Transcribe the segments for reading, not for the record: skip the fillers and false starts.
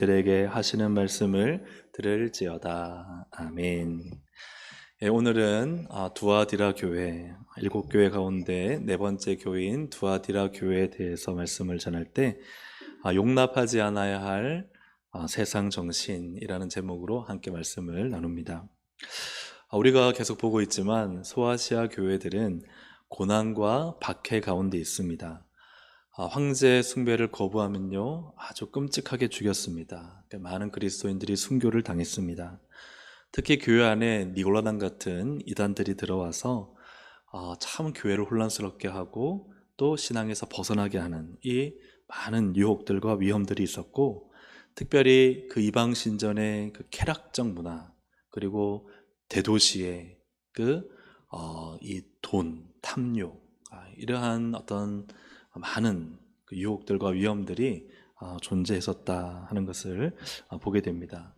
들에게 하시는 말씀을 들을지어다. 아멘. 오늘은 두아디라 교회, 7교회 가운데 네 번째 교회인 두아디라 교회에 대해서 말씀을 전할 때 용납하지 않아야 할 세상 정신이라는 제목으로 함께 말씀을 나눕니다. 우리가 계속 보고 있지만 소아시아 교회들은 고난과 박해 가운데 있습니다. 황제 숭배를 거부하면요 아주 끔찍하게 죽였습니다. 많은 그리스도인들이 순교를 당했습니다. 특히 교회 안에 니골라당 같은 이단들이 들어와서 참 교회를 혼란스럽게 하고 또 신앙에서 벗어나게 하는 이 많은 유혹들과 위험들이 있었고, 특별히 그 이방 신전의 그 쾌락적 문화, 그리고 대도시의 이 돈, 탐욕, 이러한 어떤 많은 그 유혹들과 위험들이 존재했었다 하는 것을 보게 됩니다.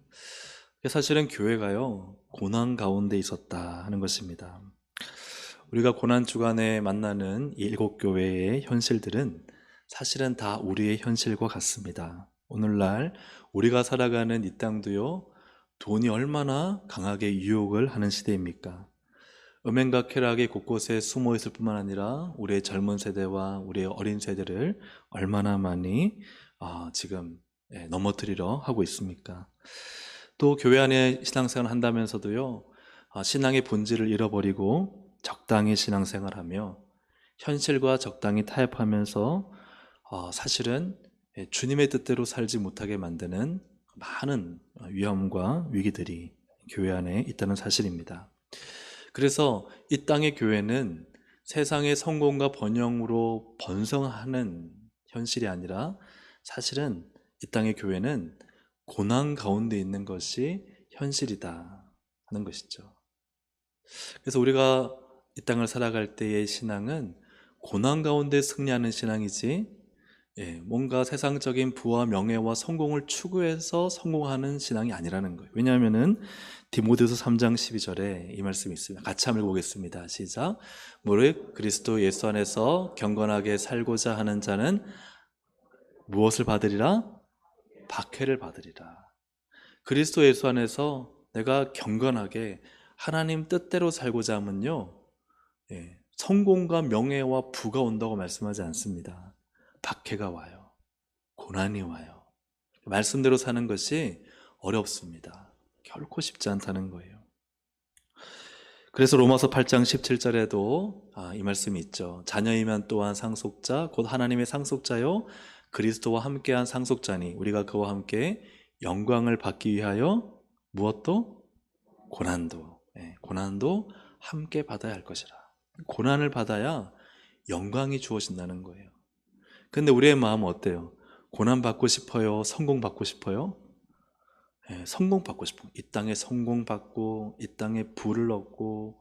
사실은 교회가요 고난 가운데 있었다 하는 것입니다. 우리가 고난 주간에 만나는 이 7교회의 현실들은 사실은 다 우리의 현실과 같습니다. 오늘날 우리가 살아가는 이 땅도요 돈이 얼마나 강하게 유혹을 하는 시대입니까? 음행과 쾌락이 곳곳에 숨어 있을 뿐만 아니라 우리의 젊은 세대와 우리의 어린 세대를 얼마나 많이 지금 넘어뜨리려 하고 있습니까? 또 교회 안에 신앙생활을 한다면서도요 신앙의 본질을 잃어버리고 적당히 신앙생활하며 현실과 적당히 타협하면서 사실은 주님의 뜻대로 살지 못하게 만드는 많은 위험과 위기들이 교회 안에 있다는 사실입니다. 그래서 이 땅의 교회는 세상의 성공과 번영으로 번성하는 현실이 아니라 사실은 이 땅의 교회는 고난 가운데 있는 것이 현실이다 하는 것이죠. 그래서 우리가 이 땅을 살아갈 때의 신앙은 고난 가운데 승리하는 신앙이지, 뭔가 세상적인 부와 명예와 성공을 추구해서 성공하는 신앙이 아니라는 거예요. 왜냐하면은 디모데후서 3장 12절에 이 말씀이 있습니다. 같이 한번 읽어보겠습니다. 시작. 무릇 그리스도 예수 안에서 경건하게 살고자 하는 자는 무엇을 받으리라? 박해를 받으리라. 그리스도 예수 안에서 내가 경건하게 하나님 뜻대로 살고자 하면요 성공과 명예와 부가 온다고 말씀하지 않습니다. 박해가 와요. 고난이 와요. 말씀대로 사는 것이 어렵습니다. 결코 쉽지 않다는 거예요. 그래서 로마서 8장 17절에도 이 말씀이 있죠. 자녀이면 또한 상속자 곧 하나님의 상속자요 그리스도와 함께한 상속자니 우리가 그와 함께 영광을 받기 위하여 무엇도? 고난도 함께 받아야 할 것이라. 고난을 받아야 영광이 주어진다는 거예요. 근데 우리의 마음은 어때요? 고난 받고 싶어요? 성공 받고 싶어요? 성공 받고 싶어요. 이 땅에 성공 받고, 이 땅에 부를 얻고,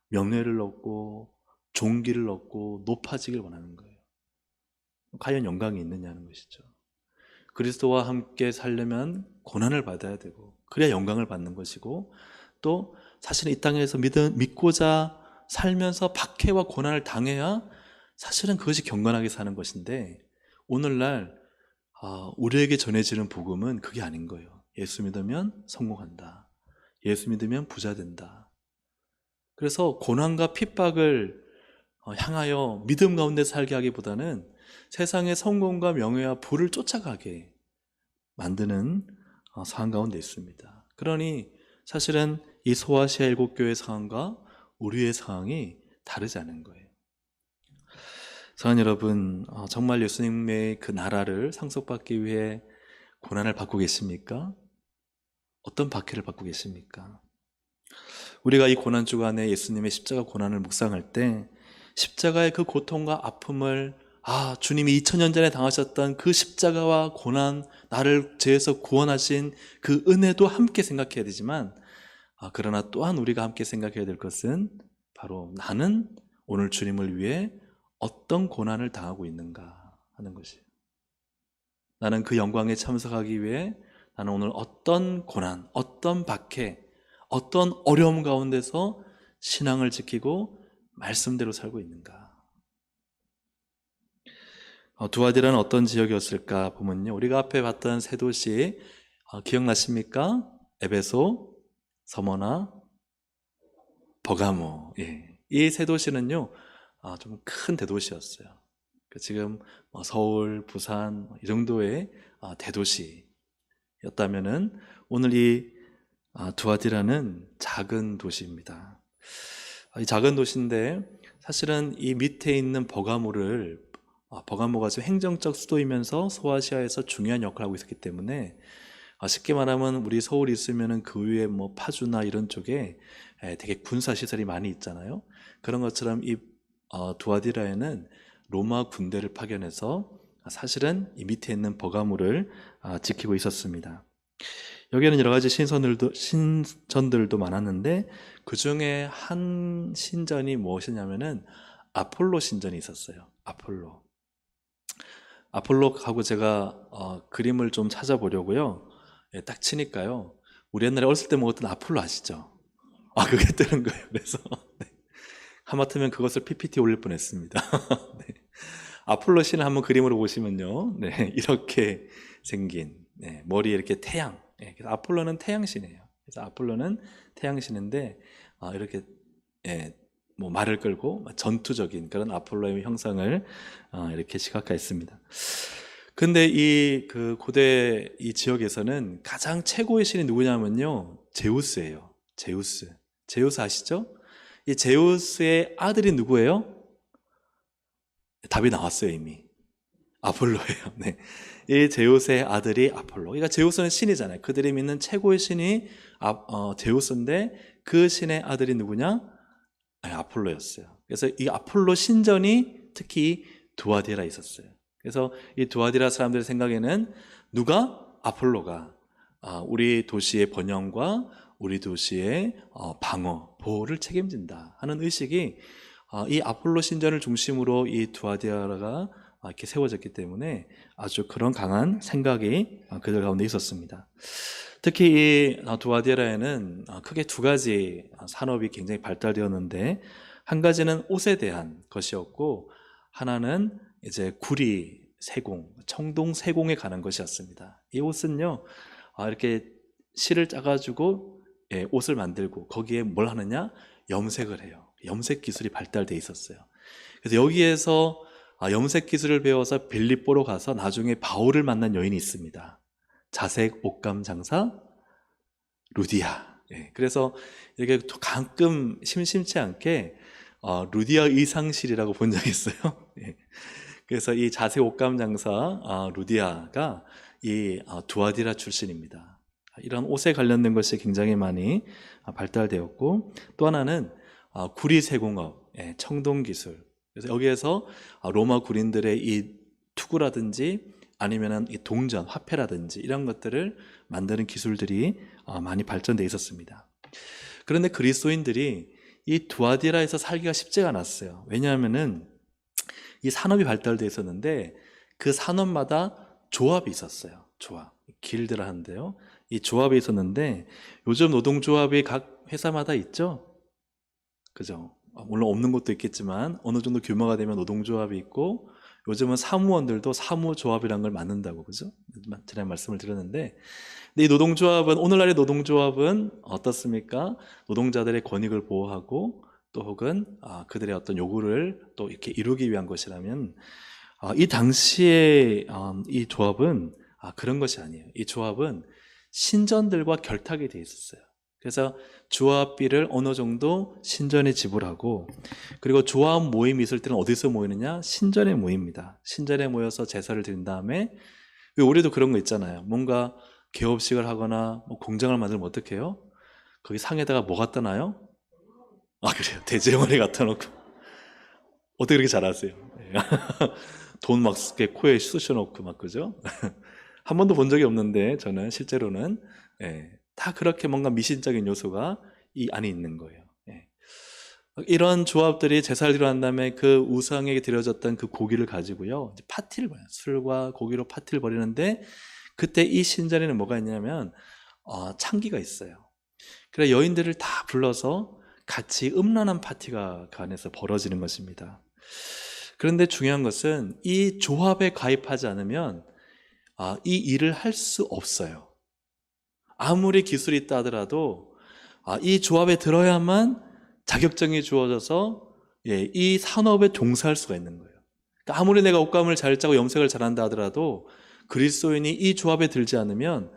명예를 얻고, 존귀를 얻고, 높아지길 원하는 거예요. 과연 영광이 있느냐는 것이죠. 그리스도와 함께 살려면 고난을 받아야 되고, 그래야 영광을 받는 것이고, 또 사실은 이 땅에서 믿고자 살면서 박해와 고난을 당해야 사실은 그것이 경건하게 사는 것인데, 오늘날 우리에게 전해지는 복음은 그게 아닌 거예요. 예수 믿으면 성공한다. 예수 믿으면 부자 된다. 그래서 고난과 핍박을 향하여 믿음 가운데 살게 하기보다는 세상의 성공과 명예와 부를 쫓아가게 만드는 상황 가운데 있습니다. 그러니 사실은 이 소아시아 7교회 상황과 우리의 상황이 다르지 않은 거예요. 사랑하는 여러분, 정말 예수님의 그 나라를 상속받기 위해 고난을 받고 계십니까? 어떤 박해를 받고 계십니까? 우리가 이 고난 주간에 예수님의 십자가 고난을 묵상할 때 십자가의 그 고통과 아픔을 주님이 2000년 전에 당하셨던 그 십자가와 고난, 나를 죄에서 구원하신 그 은혜도 함께 생각해야 되지만 그러나 또한 우리가 함께 생각해야 될 것은 바로 나는 오늘 주님을 위해 어떤 고난을 당하고 있는가 하는 것이에요. 나는 그 영광에 참석하기 위해 나는 오늘 어떤 고난, 어떤 박해, 어떤 어려움 가운데서 신앙을 지키고 말씀대로 살고 있는가. 두아디라는 어떤 지역이었을까 보면요, 우리가 앞에 봤던 세 도시 기억나십니까? 에베소, 서머나, 버가모. 예. 이 세 도시는요, 좀 큰 대도시였어요. 지금 서울, 부산 이 정도의 대도시였다면은 오늘 이 두아디라는 작은 도시입니다. 이 작은 도시인데 사실은 이 밑에 있는 버가모가 지금 행정적 수도이면서 소아시아에서 중요한 역할을 하고 있었기 때문에 쉽게 말하면 우리 서울이 있으면은 그 위에 뭐 파주나 이런 쪽에 되게 군사 시설이 많이 있잖아요. 그런 것처럼 이 두아디라에는 로마 군대를 파견해서 사실은 이 밑에 있는 버가모를 지키고 있었습니다. 여기에는 여러 가지 신전들도 많았는데 그 중에 한 신전이 무엇이냐면은 아폴로 신전이 있었어요. 아폴로하고 제가 그림을 좀 찾아보려고요. 예, 딱 치니까요. 우리 옛날에 어렸을 때 먹었던 아폴로 아시죠? 그게 뜨는 거예요. 그래서 네. 하마터면 그것을 PPT 올릴 뻔했습니다. 네. 아폴로 신을 한번 그림으로 보시면요, 네, 이렇게 생긴 머리에 이렇게 태양. 그래서 아폴로는 태양신이에요. 그래서 아폴로는 태양신인데 이렇게 뭐 말을 끌고 전투적인 그런 아폴로의 형상을 이렇게 시각화했습니다. 근데 그 고대 이 지역에서는 가장 최고의 신이 누구냐면요, 제우스예요. 제우스 아시죠? 이 제우스의 아들이 누구예요? 답이 나왔어요, 이미. 아폴로예요. 네. 이 제우스의 아들이 아폴로. 그러니까 제우스는 신이잖아요. 그들이 믿는 최고의 신이 제우스인데 그 신의 아들이 누구냐? 아폴로였어요. 그래서 이 아폴로 신전이 특히 두아디라에 있었어요. 그래서 이 두아디라 사람들의 생각에는 아폴로가 우리 도시의 번영과 우리 도시의 방어, 보호를 책임진다 하는 의식이 이 아폴로 신전을 중심으로 이 두아디라가 이렇게 세워졌기 때문에 아주 그런 강한 생각이 그들 가운데 있었습니다. 특히 이 두아디라에는 크게 두 가지 산업이 굉장히 발달되었는데, 한 가지는 옷에 대한 것이었고 하나는 이제 구리 세공, 청동 세공에 관한 것이었습니다. 이 옷은요, 이렇게 실을 짜가지고 옷을 만들고 거기에 뭘 하느냐? 염색을 해요. 염색 기술이 발달돼 있었어요. 그래서 여기에서 염색 기술을 배워서 빌립보로 가서 나중에 바울을 만난 여인이 있습니다. 자색 옷감 장사 루디아. 그래서 이렇게 가끔 심심치 않게 루디아 의상실이라고 본 적이 있어요. 그래서 이 자색 옷감 장사 루디아가 이 두아디라 출신입니다. 이런 옷에 관련된 것이 굉장히 많이 발달되었고, 또 하나는 구리 세공업, 청동 기술. 그래서 여기에서 로마 구린들의 이 투구라든지 아니면은 이 동전, 화폐라든지 이런 것들을 만드는 기술들이 많이 발전돼 있었습니다. 그런데 그리스도인들이 이 두아디라에서 살기가 쉽지가 않았어요. 왜냐하면은 이 산업이 발달돼 있었는데 그 산업마다 조합이 있었어요. 조합, 길드라 하는데요. 이 조합이 있었는데 요즘 노동조합이 각 회사마다 있죠? 그죠? 물론 없는 것도 있겠지만 어느 정도 규모가 되면 노동조합이 있고, 요즘은 사무원들도 사무조합이라는 걸 만든다고, 그죠? 지난 말씀을 드렸는데, 근데 이 노동조합은, 오늘날의 노동조합은 어떻습니까? 노동자들의 권익을 보호하고 또 혹은 그들의 어떤 요구를 또 이렇게 이루기 위한 것이라면, 이 당시에 이 조합은 그런 것이 아니에요. 이 조합은 신전들과 결탁이 돼 있었어요. 그래서 조합비를 어느 정도 신전에 지불하고, 그리고 조합 모임이 있을 때는 어디서 모이느냐? 신전에 모입니다. 신전에 모여서 제사를 드린 다음에, 우리도 그런 거 있잖아요. 뭔가 개업식을 하거나 뭐 공장을 만들면 어떻게 해요? 거기 상에다가 뭐 갖다 놔요? 그래요. 돼지머리 갖다 놓고. 어떻게 그렇게 잘하세요? 돈 막 코에 쑤셔놓고 막, 그죠? 한 번도 본 적이 없는데 저는 실제로는 다 그렇게 뭔가 미신적인 요소가 이 안에 있는 거예요. 이런 조합들이 제사를 드려 난 다음에 그 우상에게 드려졌던 그 고기를 가지고요, 이제 파티를 벌여요. 술과 고기로 파티를 벌이는데, 그때 이 신전에는 뭐가 있냐면 창기가 있어요. 그래서 여인들을 다 불러서 같이 음란한 파티가 그 안에서 벌어지는 것입니다. 그런데 중요한 것은 이 조합에 가입하지 않으면 이 일을 할 수 없어요. 아무리 기술이 있다 하더라도 이 조합에 들어야만 자격증이 주어져서 이 산업에 종사할 수가 있는 거예요. 그러니까 아무리 내가 옷감을 잘 짜고 염색을 잘한다 하더라도 그리스도인이 이 조합에 들지 않으면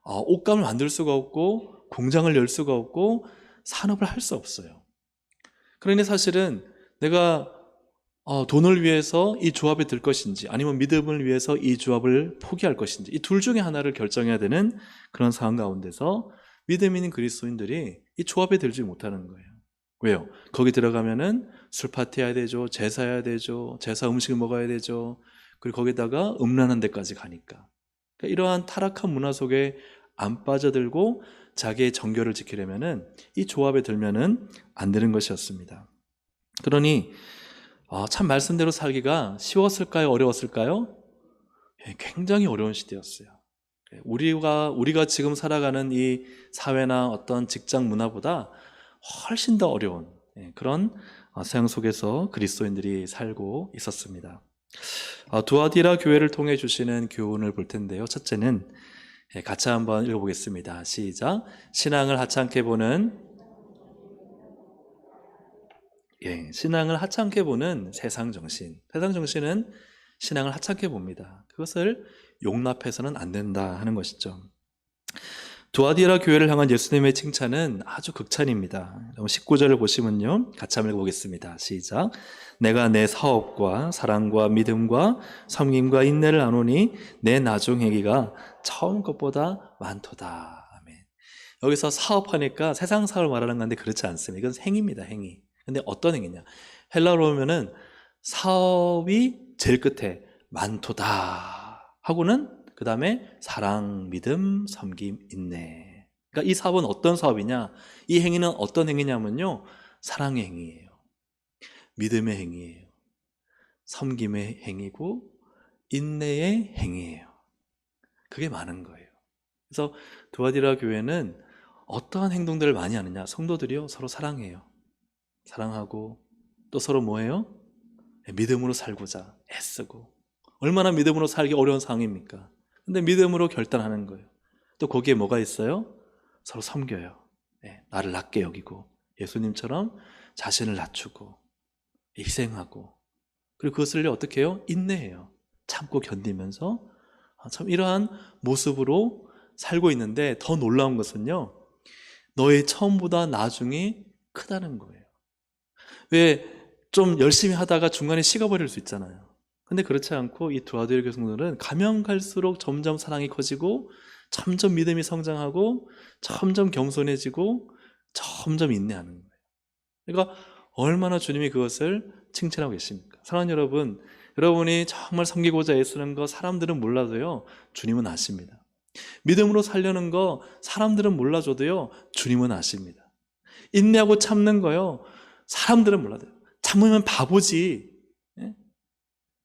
옷감을 만들 수가 없고 공장을 열 수가 없고 산업을 할 수 없어요. 그러니 사실은 내가 돈을 위해서 이 조합에 들 것인지 아니면 믿음을 위해서 이 조합을 포기할 것인지 이 둘 중에 하나를 결정해야 되는 그런 상황 가운데서 믿음 있는 그리스도인들이 이 조합에 들지 못하는 거예요. 왜요? 거기 들어가면은 술 파티해야 되죠. 제사해야 되죠. 제사 음식을 먹어야 되죠. 그리고 거기다가 음란한 데까지 가니까. 그러니까 이러한 타락한 문화 속에 안 빠져들고 자기의 정결을 지키려면은 이 조합에 들면은 안 되는 것이었습니다. 그러니 참 말씀대로 살기가 쉬웠을까요? 어려웠을까요? 굉장히 어려운 시대였어요. 우리가 지금 살아가는 이 사회나 어떤 직장 문화보다 훨씬 더 어려운 그런 세상 속에서 그리스도인들이 살고 있었습니다. 두아디라 교회를 통해 주시는 교훈을 볼 텐데요. 첫째는 같이 한번 읽어보겠습니다. 시작. 신앙을 하찮게 보는 신앙을 하찮게 보는 세상 정신. 세상 정신은 신앙을 하찮게 봅니다. 그것을 용납해서는 안 된다 하는 것이죠. 두아디라 교회를 향한 예수님의 칭찬은 아주 극찬입니다. 19절을 보시면요. 같이 한번 읽어보겠습니다. 시작. 내가 내 사업과 사랑과 믿음과 섬김과 인내를 아노니 내 나중 행위가 처음 것보다 많도다. 아멘. 여기서 사업하니까 세상 사업을 말하는 건데 그렇지 않습니다. 이건 행위입니다. 행위. 근데 어떤 행위냐? 헬라어로 보면은 사업이 제일 끝에 많도다 하고는 그 다음에 사랑, 믿음, 섬김, 인내. 그러니까 이 사업은 어떤 사업이냐? 이 행위는 어떤 행위냐면요. 사랑의 행위예요. 믿음의 행위예요. 섬김의 행위고 인내의 행위예요. 그게 많은 거예요. 그래서 두아디라 교회는 어떠한 행동들을 많이 하느냐? 성도들이요. 서로 사랑해요. 사랑하고 또 서로 뭐예요? 믿음으로 살고자 애쓰고. 얼마나 믿음으로 살기 어려운 상황입니까? 근데 믿음으로 결단하는 거예요. 또 거기에 뭐가 있어요? 서로 섬겨요. 나를 낮게 여기고 예수님처럼 자신을 낮추고 희생하고 그리고 그것을 어떻게 해요? 인내해요. 참고 견디면서 참 이러한 모습으로 살고 있는데 더 놀라운 것은요. 너의 처음보다 나중이 크다는 거예요. 왜 좀 열심히 하다가 중간에 식어버릴 수 있잖아요. 근데 그렇지 않고 이 두아디라 교회 성도들은 가면 갈수록 점점 사랑이 커지고 점점 믿음이 성장하고 점점 겸손해지고 점점 인내하는 거예요. 그러니까 얼마나 주님이 그것을 칭찬하고 계십니까? 사랑하는 여러분, 여러분이 정말 섬기고자 애쓰는 거 사람들은 몰라도요 주님은 아십니다. 믿음으로 살려는 거 사람들은 몰라줘도요 주님은 아십니다. 인내하고 참는 거요 사람들은 몰라도 참으면 바보지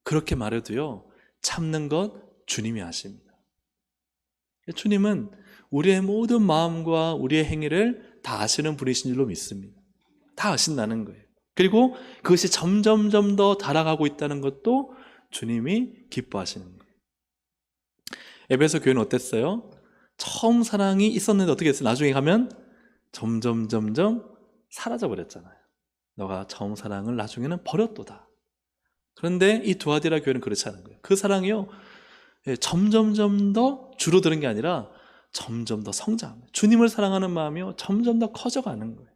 그렇게 말해도요 참는 것 주님이 아십니다. 주님은 우리의 모든 마음과 우리의 행위를 다 아시는 분이신 줄로 믿습니다. 다 아신다는 거예요. 그리고 그것이 점점점 더 달아가고 있다는 것도 주님이 기뻐하시는 거예요. 에베소 교회는 어땠어요? 처음 사랑이 있었는데 어떻게 했어요? 나중에 가면 점점 사라져 버렸잖아요. 너가 처음 사랑을 나중에는 버렸도다. 그런데 이 두아디라 교회는 그렇지 않은 거예요. 그 사랑이요 점점점 더 줄어드는 게 아니라 점점 더 성장합니다. 주님을 사랑하는 마음이요 점점 더 커져가는 거예요.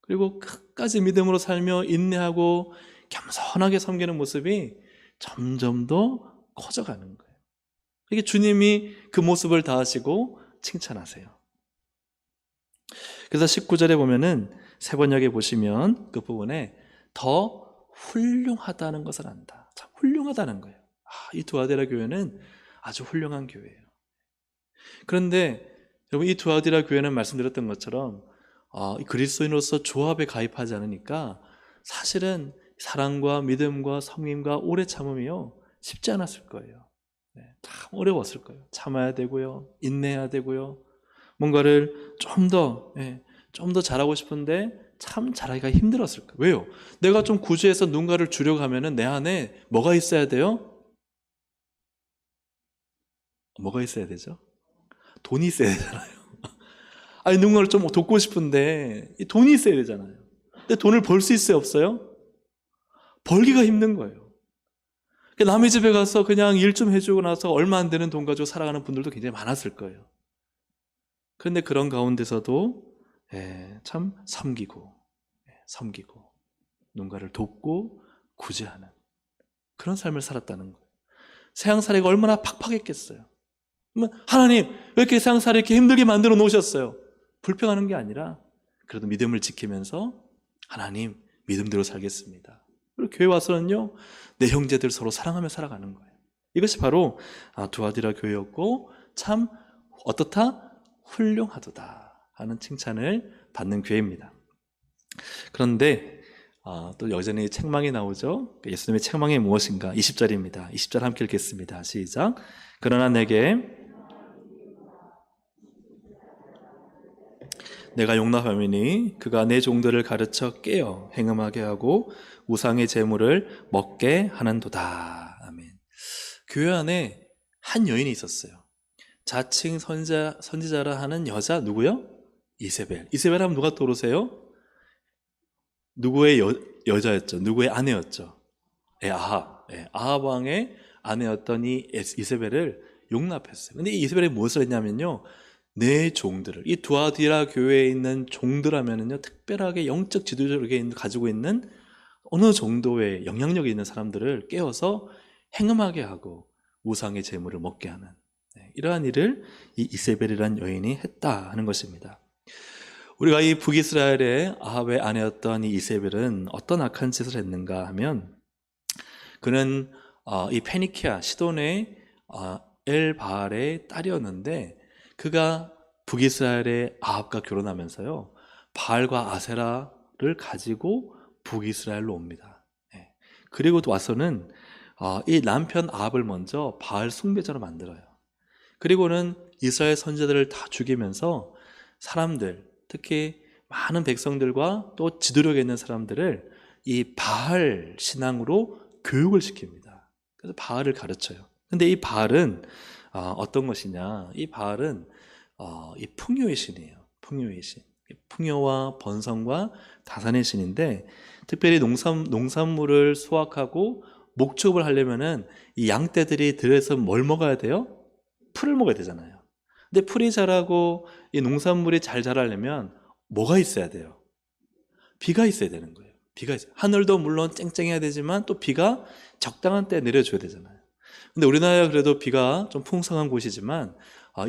그리고 끝까지 믿음으로 살며 인내하고 겸손하게 섬기는 모습이 점점 더 커져가는 거예요. 이게 주님이 그 모습을 다하시고 칭찬하세요. 그래서 19절에 보면은 세 번역에 보시면 그 부분에 더 훌륭하다는 것을 안다. 참 훌륭하다는 거예요. 이 두아디라 교회는 아주 훌륭한 교회예요. 그런데 여러분 이 두아디라 교회는 말씀드렸던 것처럼 그리스도인으로서 조합에 가입하지 않으니까 사실은 사랑과 믿음과 섬김과 오래 참음이요 쉽지 않았을 거예요. 참 어려웠을 거예요. 참아야 되고요, 인내해야 되고요, 뭔가를 좀 더 잘하고 싶은데 참 잘하기가 힘들었을 거예요. 왜요? 내가 좀 구주해서 누군가를 주려고 하면은 내 안에 뭐가 있어야 돼요? 뭐가 있어야 되죠? 돈이 있어야 되잖아요. 아니, 누군가를 좀 돕고 싶은데 이 돈이 있어야 되잖아요. 근데 돈을 벌 수 있어요, 없어요? 벌기가 힘든 거예요. 남의 집에 가서 그냥 일 좀 해주고 나서 얼마 안 되는 돈 가지고 살아가는 분들도 굉장히 많았을 거예요. 그런데 그런 가운데서도 참 섬기고 누군가를 돕고 구제하는 그런 삶을 살았다는 거예요. 세상살이가 얼마나 팍팍했겠어요. 하나님, 왜 이렇게 세상살이 이렇게 힘들게 만들어 놓으셨어요? 불평하는 게 아니라 그래도 믿음을 지키면서 하나님, 믿음대로 살겠습니다. 그리고 교회 와서는요, 내 형제들 서로 사랑하며 살아가는 거예요. 이것이 바로 두아디라 교회였고, 참 어떻다? 훌륭하도다 하는 칭찬을 받는 교회입니다. 그런데 또 여전히 책망이 나오죠. 예수님의 책망이 무엇인가? 20절입니다. 20절 함께 읽겠습니다. 시작. 그러나 내가 용납하미니 그가 내 종들을 가르쳐 깨어 행음하게 하고 우상의 제물을 먹게 하는도다. 아멘. 교회 안에 한 여인이 있었어요. 자칭 선지자라 하는 여자, 누구요? 이세벨. 이세벨 하면 누가 떠오르세요? 누구의 여자였죠? 누구의 아내였죠? 아합. 아합 왕의 아내였던 이 이세벨을 용납했어요. 근데 이 이세벨이 무엇을 했냐면요, 내 종들을, 이 두아디라 교회에 있는 종들 하면은요, 특별하게 영적 지도력을 가지고 있는 어느 정도의 영향력이 있는 사람들을 깨워서 행음하게 하고 우상의 제물을 먹게 하는 이러한 일을 이 이세벨이라는 여인이 했다 하는 것입니다. 우리가 이 북이스라엘의 아합의 아내였던 이 이세벨은 어떤 악한 짓을 했는가 하면, 그는 이 페니키아 시돈의 엘바알의 딸이었는데, 그가 북이스라엘의 아합과 결혼하면서요, 바알과 아세라를 가지고 북이스라엘로 옵니다. 그리고 와서는 이 남편 아합을 먼저 바알 숭배자로 만들어요. 그리고는 이스라엘 선지자들을 다 죽이면서 사람들, 특히 많은 백성들과 또 지도력에 있는 사람들을 이 바알 신앙으로 교육을 시킵니다. 그래서 바알을 가르쳐요. 근데 이 바알은 어떤 것이냐? 이 바알은 이 풍요의 신이에요. 풍요의 신. 풍요와 번성과 다산의 신인데, 특별히 농산물을 수확하고 목축을 하려면은 이 양떼들이 들에서 뭘 먹어야 돼요? 풀을 먹어야 되잖아요. 근데 풀이 자라고 이 농산물이 잘 자라려면 뭐가 있어야 돼요? 비가 있어야 되는 거예요. 비가 있어요. 하늘도 물론 쨍쨍해야 되지만 또 비가 적당한 때에 내려줘야 되잖아요. 근데 우리나라가 그래도 비가 좀 풍성한 곳이지만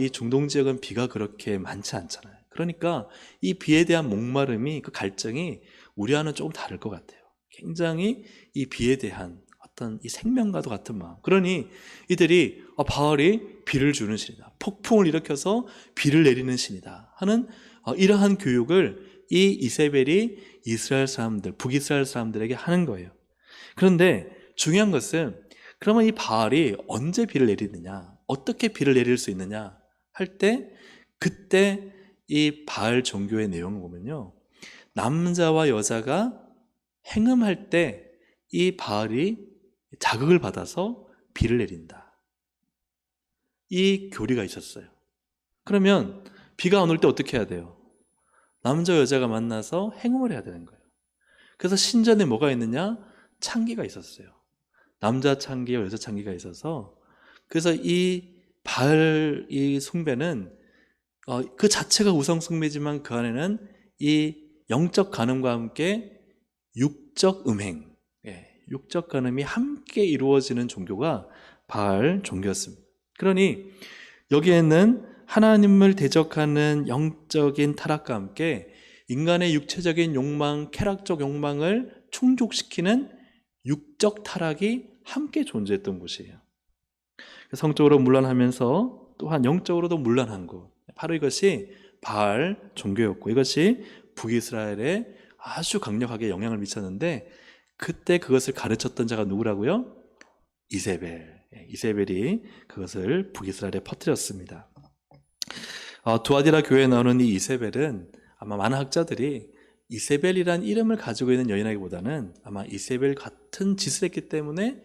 이 중동 지역은 비가 그렇게 많지 않잖아요. 그러니까 이 비에 대한 목마름이, 그 갈증이 우리와는 조금 다를 것 같아요. 굉장히 이 비에 대한 어떤 이 생명과도 같은 마음. 그러니 이들이 바알이 비를 주는 신이다, 폭풍을 일으켜서 비를 내리는 신이다 하는 이러한 교육을 이 이세벨이 이스라엘 사람들, 북이스라엘 사람들에게 하는 거예요. 그런데 중요한 것은, 그러면 이 바알이 언제 비를 내리느냐, 어떻게 비를 내릴 수 있느냐 할 때, 그때 이 바알 종교의 내용을 보면요, 남자와 여자가 행음할 때 이 바알이 자극을 받아서 비를 내린다, 이 교리가 있었어요. 그러면 비가 안 올 때 어떻게 해야 돼요? 남자 여자가 만나서 행음을 해야 되는 거예요. 그래서 신전에 뭐가 있느냐? 창기가 있었어요. 남자 창기와 여자 창기가 있어서, 그래서 이 바알 이 숭배는 그 자체가 우상 숭배지만 그 안에는 이 영적 간음과 함께 육적 음행, 육적 간음이 함께 이루어지는 종교가 바알 종교였습니다. 그러니 여기에는 하나님을 대적하는 영적인 타락과 함께 인간의 육체적인 욕망, 쾌락적 욕망을 충족시키는 육적 타락이 함께 존재했던 곳이에요. 성적으로 문란하면서 또한 영적으로도 문란한 곳, 바로 이것이 바알 종교였고, 이것이 북이스라엘에 아주 강력하게 영향을 미쳤는데, 그때 그것을 가르쳤던 자가 누구라고요? 이세벨이 그것을 북이스라엘에 퍼뜨렸습니다. 두아디라 교회에 나오는 이 이세벨은 아마 많은 학자들이 이세벨이란 이름을 가지고 있는 여인이라기보다는 아마 이세벨 같은 짓을 했기 때문에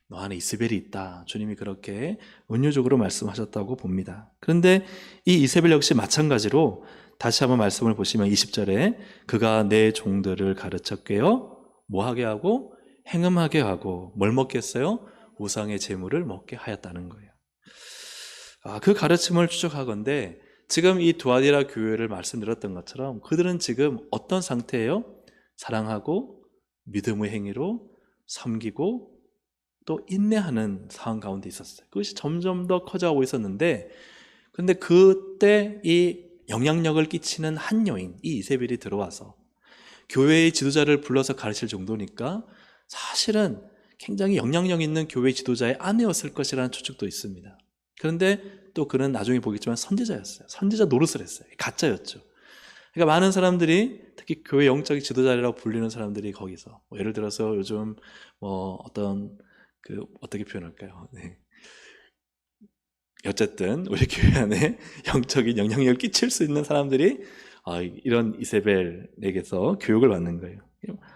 너 안에 이세벨이 있다. 주님이 그렇게 은유적으로 말씀하셨다고 봅니다. 그런데 이 이세벨 역시 마찬가지로 다시 한번 말씀을 보시면 20절에 그가 내 종들을 가르쳐 꿰어 뭐하게 하고 행음하게 하고 뭘 먹겠어요? 우상의 재물을 먹게 하였다는 거예요. 그 가르침을 추적하건대 지금 이 두아디라 교회를 말씀드렸던 것처럼 그들은 지금 어떤 상태예요? 사랑하고 믿음의 행위로 섬기고 또 인내하는 상황 가운데 있었어요. 그것이 점점 더 커져가고 있었는데, 근데 그때 이 영향력을 끼치는 한 여인, 이 이세벨이 들어와서 교회의 지도자를 불러서 가르칠 정도니까 사실은 굉장히 영향력 있는 교회 지도자의 아내였을 것이라는 추측도 있습니다. 그런데 또 그는 나중에 보겠지만 선지자였어요. 선지자 노릇을 했어요. 가짜였죠. 그러니까 많은 사람들이 특히 교회 영적인 지도자라고 불리는 사람들이 거기서 예를 들어서 요즘 어떻게 표현할까요? 네. 어쨌든 우리 교회 안에 영적인 영향력을 끼칠 수 있는 사람들이 이런 이세벨에게서 교육을 받는 거예요.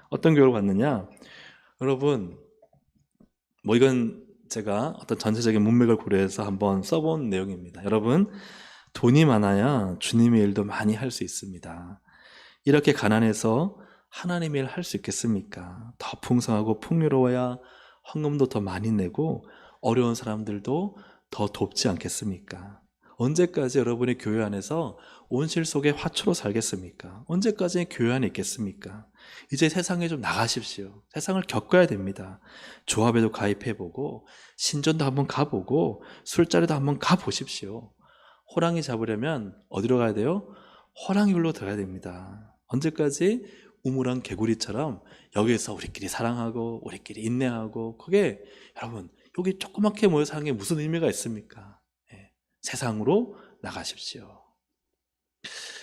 어떤 교육을 받느냐? 여러분, 이건 제가 어떤 전체적인 문맥을 고려해서 한번 써본 내용입니다. 여러분, 돈이 많아야 주님의 일도 많이 할 수 있습니다. 이렇게 가난해서 하나님의 일 할 수 있겠습니까? 더 풍성하고 풍요로워야 헌금도 더 많이 내고 어려운 사람들도 더 돕지 않겠습니까? 언제까지 여러분의 교회 안에서 온실 속의 화초로 살겠습니까? 언제까지 교회 안에 있겠습니까? 이제 세상에 좀 나가십시오. 세상을 겪어야 됩니다. 조합에도 가입해보고 신전도 한번 가보고 술자리도 한번 가보십시오. 호랑이 잡으려면 어디로 가야 돼요? 호랑이굴로 들어야 됩니다. 언제까지 우물한 개구리처럼 여기에서 우리끼리 사랑하고 우리끼리 인내하고, 그게 여러분 여기 조그맣게 모여서 하는 게 무슨 의미가 있습니까? 세상으로 나가십시오.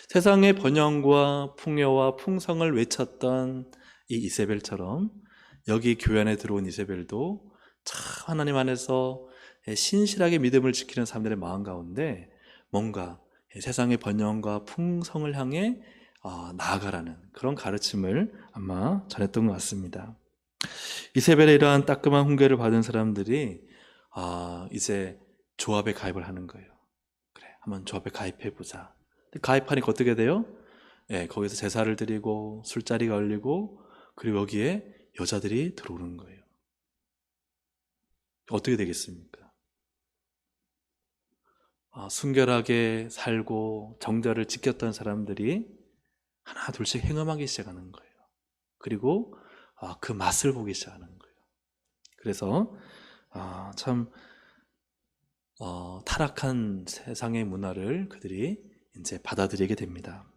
세상의 번영과 풍요와 풍성을 외쳤던 이 이세벨처럼 여기 교회 안에 들어온 이세벨도 참 하나님 안에서 신실하게 믿음을 지키는 사람들의 마음 가운데 뭔가 세상의 번영과 풍성을 향해 나아가라는 그런 가르침을 아마 전했던 것 같습니다. 이세벨의 이러한 따끔한 훈계를 받은 사람들이 이제 조합에 가입을 하는 거예요. 그래, 한번 조합에 가입해보자. 가입하니까 어떻게 돼요? 거기서 제사를 드리고 술자리가 열리고 그리고 여기에 여자들이 들어오는 거예요. 어떻게 되겠습니까? 순결하게 살고 정절을 지켰던 사람들이 하나 둘씩 행음하기 시작하는 거예요. 그리고 그 맛을 보기 시작하는 거예요. 그래서 참 타락한 세상의 문화를 그들이 이제 받아들이게 됩니다.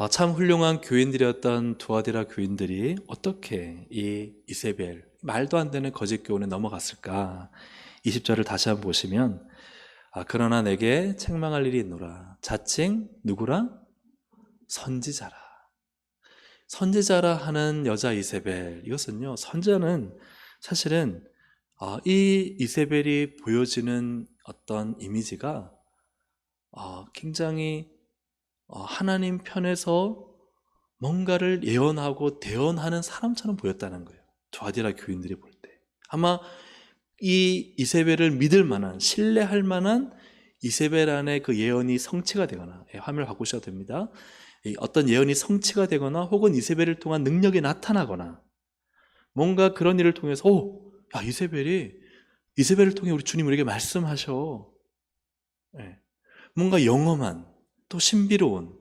참 훌륭한 교인들이었던 두아디라 교인들이 어떻게 이 이세벨, 말도 안 되는 거짓 교훈에 넘어갔을까? 20절을 다시 한번 보시면 그러나 내게 책망할 일이 있노라. 자칭 누구라? 선지자라. 선지자라 하는 여자 이세벨, 이것은요, 선지자는 사실은 이 이세벨이 보여지는 어떤 이미지가 굉장히 하나님 편에서 뭔가를 예언하고 대언하는 사람처럼 보였다는 거예요. 두아디라 교인들이 볼 때. 아마 이 이세벨을 믿을 만한, 신뢰할 만한 이세벨 안에 그 예언이 성취가 되거나, 화면을 바꾸셔도 됩니다. 어떤 예언이 성취가 되거나 혹은 이세벨을 통한 능력이 나타나거나 뭔가 그런 일을 통해서 야, 이세벨을 통해 우리 주님 우리에게 말씀하셔. 뭔가 영험한 또 신비로운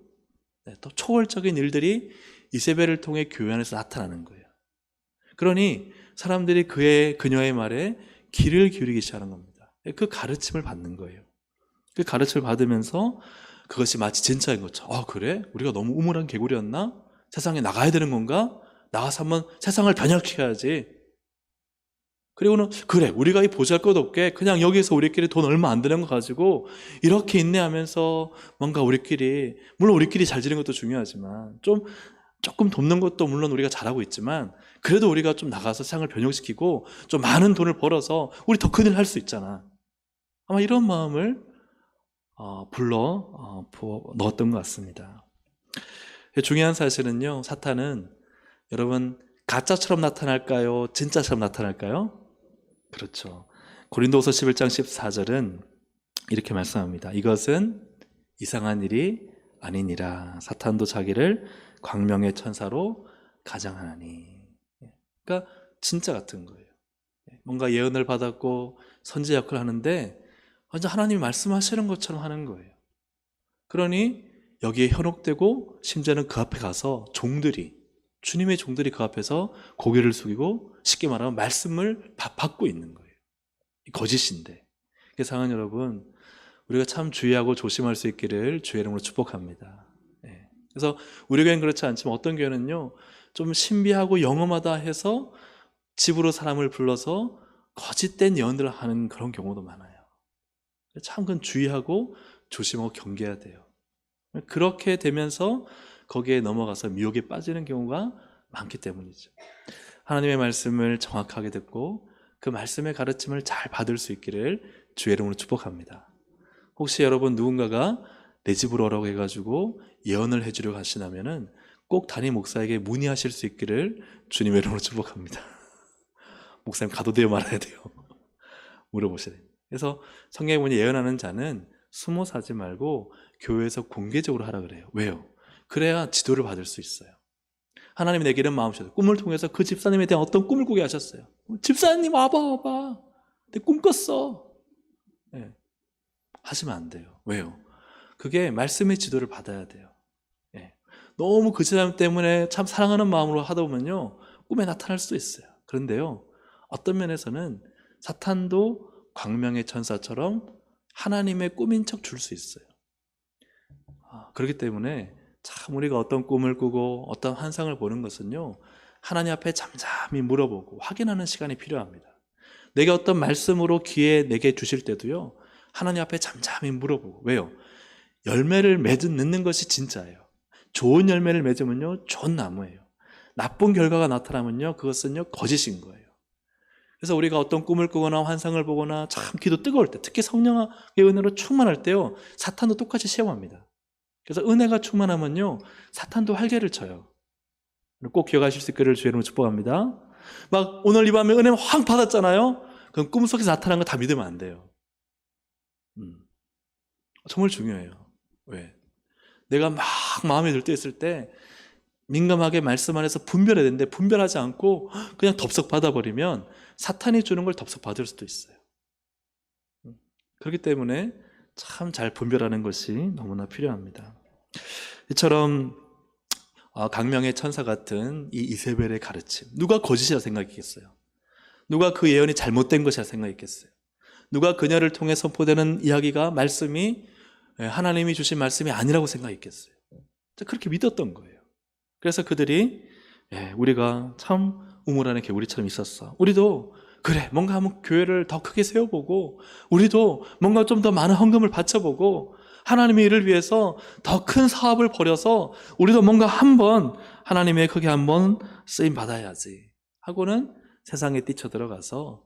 또 초월적인 일들이 이세벨을 통해 교회 안에서 나타나는 거예요. 그러니 사람들이 그녀의 말에 귀를 기울이기 시작하는 겁니다. 그 가르침을 받는 거예요. 그 가르침을 받으면서 그것이 마치 진짜인 것처럼 그래? 우리가 너무 우물한 개구리였나? 세상에 나가야 되는 건가? 나가서 한번 세상을 변혁시켜야지. 그리고는 그래, 우리가 이 보잘것없게 그냥 여기서 우리끼리 돈 얼마 안 드는 거 가지고 이렇게 인내하면서 뭔가 물론 우리끼리 잘 지내는 것도 중요하지만 조금 돕는 것도 물론 우리가 잘하고 있지만 그래도 우리가 좀 나가서 세상을 변혁시키고 좀 많은 돈을 벌어서 우리 더 큰일 할 수 있잖아. 아마 이런 마음을 불러 넣었던 것 같습니다. 중요한 사실은요, 사탄은 여러분 가짜처럼 나타날까요? 진짜처럼 나타날까요? 그렇죠. 고린도후서 11장 14절은 이렇게 말씀합니다. 이것은 이상한 일이 아니니라. 사탄도 자기를 광명의 천사로 가장하나니. 그러니까 진짜 같은 거예요. 뭔가 예언을 받았고 선지 역할을 하는데 완전 하나님이 말씀하시는 것처럼 하는 거예요. 그러니 여기에 현혹되고 심지어는 그 앞에 가서 주님의 종들이 그 앞에서 고개를 숙이고 쉽게 말하면 말씀을 받고 있는 거예요. 거짓인데. 그래서 사랑하는 여러분, 우리가 참 주의하고 조심할 수 있기를 주의 이름으로 축복합니다. 그래서 우리 교회는 그렇지 않지만 어떤 교회는요, 좀 신비하고 영험하다 해서 집으로 사람을 불러서 거짓된 예언들을 하는 그런 경우도 많아요. 참 그건 주의하고 조심하고 경계해야 돼요. 그렇게 되면서 거기에 넘어가서 미혹에 빠지는 경우가 많기 때문이죠. 하나님의 말씀을 정확하게 듣고 그 말씀의 가르침을 잘 받을 수 있기를 주의 이름으로 축복합니다. 혹시 여러분 누군가가 내 집으로 오라고 해가지고 예언을 해주려고 하시다면은 꼭 담임 목사에게 문의하실 수 있기를 주님의 이름으로 축복합니다. 목사님 가도 돼요, 말아야 돼요? 물어보셔야 돼요. 그래서 성경에 보니 예언하는 자는 숨어 사지 말고 교회에서 공개적으로 하라 그래요. 왜요? 그래야 지도를 받을 수 있어요. 하나님이 내게 이런 마음 주셨어요. 꿈을 통해서 그 집사님에 대한 어떤 꿈을 꾸게 하셨어요. 집사님 와봐. 내 꿈 꿨어. 네. 하시면 안 돼요. 왜요? 그게 말씀의 지도를 받아야 돼요. 네. 너무 그 사람 때문에 참 사랑하는 마음으로 하다 보면요, 꿈에 나타날 수도 있어요. 그런데요, 어떤 면에서는 사탄도 광명의 천사처럼 하나님의 꿈인 척 줄 수 있어요. 그렇기 때문에 참 우리가 어떤 꿈을 꾸고 어떤 환상을 보는 것은요, 하나님 앞에 잠잠히 물어보고 확인하는 시간이 필요합니다. 내가 어떤 말씀으로 귀에 내게 주실 때도요, 하나님 앞에 잠잠히 물어보고. 왜요? 열매를 맺는 것이 진짜예요. 좋은 열매를 맺으면요, 좋은 나무예요. 나쁜 결과가 나타나면요, 그것은요, 거짓인 거예요. 그래서 우리가 어떤 꿈을 꾸거나 환상을 보거나 참 기도 뜨거울 때, 특히 성령의 은혜로 충만할 때요, 사탄도 똑같이 시험합니다. 그래서 은혜가 충만하면요, 사탄도 활개를 쳐요. 꼭 기억하실 수 있기를 주의 이름으로 축복합니다. 막 오늘 이 밤에 은혜 확 받았잖아요. 그럼 꿈속에서 나타난 거 다 믿으면 안 돼요. 정말 중요해요. 왜? 내가 막 마음에 들 때 있을 때 민감하게 말씀 안에서 분별해야 되는데 분별하지 않고 그냥 덥석 받아버리면 사탄이 주는 걸 덥석 받을 수도 있어요. 그렇기 때문에 참 잘 분별하는 것이 너무나 필요합니다. 이처럼 강명의 천사 같은 이 이세벨의 가르침, 누가 거짓이라 생각했겠어요? 누가 그 예언이 잘못된 것이라 생각했겠어요? 누가 그녀를 통해 선포되는 이야기가 말씀이 하나님이 주신 말씀이 아니라고 생각했겠어요? 그렇게 믿었던 거예요. 그래서 그들이 우리가 참 우물 안에 개구리처럼 있었어. 우리도 그래, 뭔가 한번 교회를 더 크게 세워보고 우리도 뭔가 좀 더 많은 헌금을 바쳐보고 하나님의 일을 위해서 더 큰 사업을 벌여서 우리도 뭔가 한번 하나님의 크게 한번 쓰임 받아야지 하고는 세상에 뛰쳐들어가서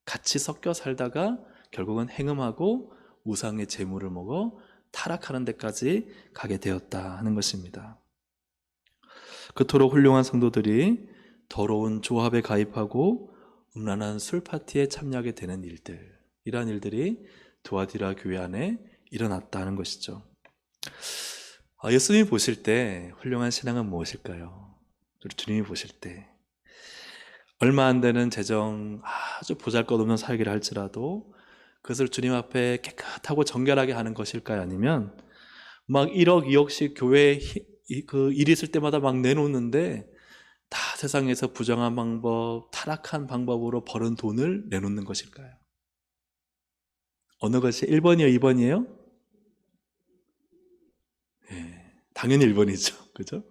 같이 섞여 살다가 결국은 행음하고 우상의 재물을 먹어 타락하는 데까지 가게 되었다 하는 것입니다. 그토록 훌륭한 성도들이 더러운 조합에 가입하고 음란한 술 파티에 참여하게 되는 일들, 이러한 일들이 두아디라 교회 안에 일어났다는 것이죠. 예수님이 보실 때 훌륭한 신앙은 무엇일까요? 우리 주님이 보실 때 얼마 안 되는 재정, 아주 보잘것없는 살기를 할지라도 그것을 주님 앞에 깨끗하고 정결하게 하는 것일까요? 아니면 막 1억, 2억씩 교회에 그 일이 있을 때마다 막 내놓는데 다 세상에서 부정한 방법, 타락한 방법으로 벌은 돈을 내놓는 것일까요? 어느 것이 1번이에요? 2번이에요? 당연히 1번이죠. 그죠?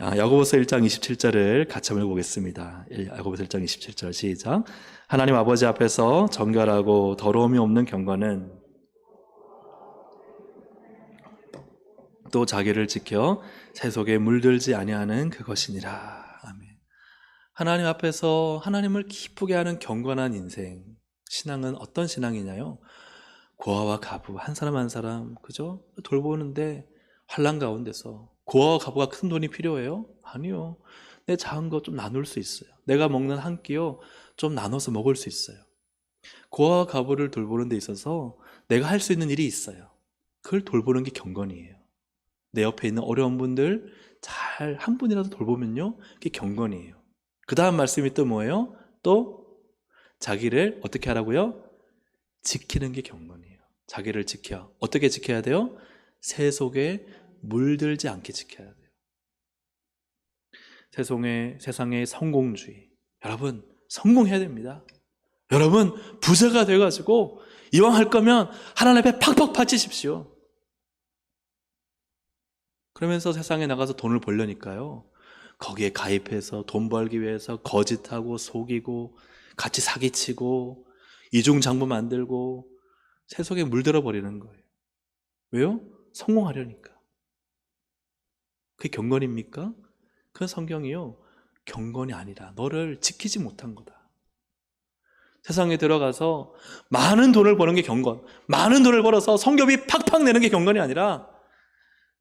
야고보서 1장 27절을 같이 한번 읽어보겠습니다. 야고보서 1장 27절 시작. 하나님 아버지 앞에서 정결하고 더러움이 없는 경건은 또 자기를 지켜 세속에 물들지 아니하는 그것이니라. 아멘. 하나님 앞에서 하나님을 기쁘게 하는 경건한 인생, 신앙은 어떤 신앙이냐요? 고아와 가부 한 사람 한 사람, 그죠? 돌보는데 환난 가운데서 고아와 가부가 큰 돈이 필요해요? 아니요. 내 작은 거 좀 나눌 수 있어요. 내가 먹는 한 끼요 좀 나눠서 먹을 수 있어요. 고아와 과부를 돌보는 데 있어서 내가 할 수 있는 일이 있어요. 그걸 돌보는 게 경건이에요. 내 옆에 있는 어려운 분들 잘 한 분이라도 돌보면요, 그게 경건이에요. 그 다음 말씀이 또 뭐예요? 또 자기를 어떻게 하라고요? 지키는 게 경건이에요. 자기를 지켜. 어떻게 지켜야 돼요? 새 속에 물들지 않게 지켜야 돼요. 세상의 성공주의. 여러분, 성공해야 됩니다. 여러분, 부자가 돼가지고 이왕 할 거면 하나님 앞에 팍팍 바치십시오. 그러면서 세상에 나가서 돈을 벌려니까요, 거기에 가입해서 돈 벌기 위해서 거짓하고 속이고 같이 사기치고 이중장부 만들고 세속에 물들어 버리는 거예요. 왜요? 성공하려니까. 그게 경건입니까? 그 성경이요, 경건이 아니라 너를 지키지 못한 거다. 세상에 들어가서 많은 돈을 버는 게 경건, 많은 돈을 벌어서 성경비 팍팍 내는 게 경건이 아니라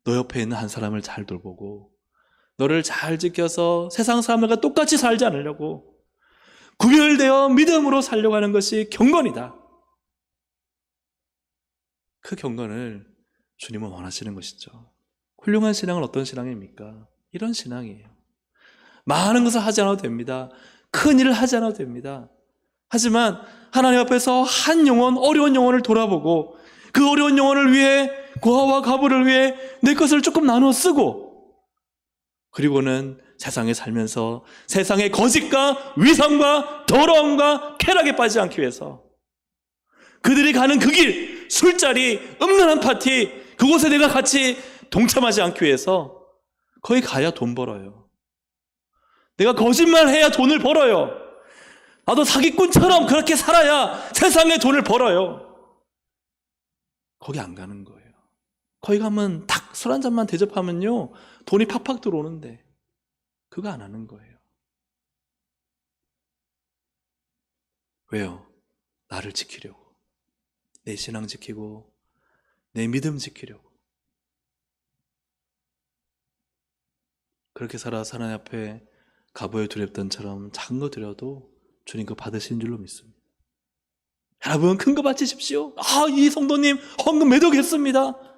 너 옆에 있는 한 사람을 잘 돌보고 너를 잘 지켜서 세상 사람들과 똑같이 살지 않으려고 구별되어 믿음으로 살려고 하는 것이 경건이다. 그 경건을 주님은 원하시는 것이죠. 훌륭한 신앙은 어떤 신앙입니까? 이런 신앙이에요. 많은 것을 하지 않아도 됩니다. 큰 일을 하지 않아도 됩니다. 하지만 하나님 앞에서 한 영혼, 어려운 영혼을 돌아보고 그 어려운 영혼을 위해, 고아와 과부를 위해 내 것을 조금 나눠 쓰고, 그리고는 세상에 살면서 세상의 거짓과 위선과 더러움과 쾌락에 빠지지 않기 위해서 그들이 가는 그 길, 술자리, 음란한 파티, 그곳에 내가 같이 동참하지 않기 위해서 거기 가야 돈 벌어요. 내가 거짓말해야 돈을 벌어요. 나도 사기꾼처럼 그렇게 살아야 세상에 돈을 벌어요. 거기 안 가는 거예요. 거기 가면 딱 술 한 잔만 대접하면요, 돈이 팍팍 들어오는데 그거 안 하는 거예요. 왜요? 나를 지키려고. 내 신앙 지키고 내 믿음 지키려고. 그렇게 살아서 하나님 앞에 가보에 두렵던처럼 작은 거 드려도 주님 그거 받으시는 줄로 믿습니다. 여러분, 큰 거 바치십시오. 이 성도님 헌금 매덕했습니다.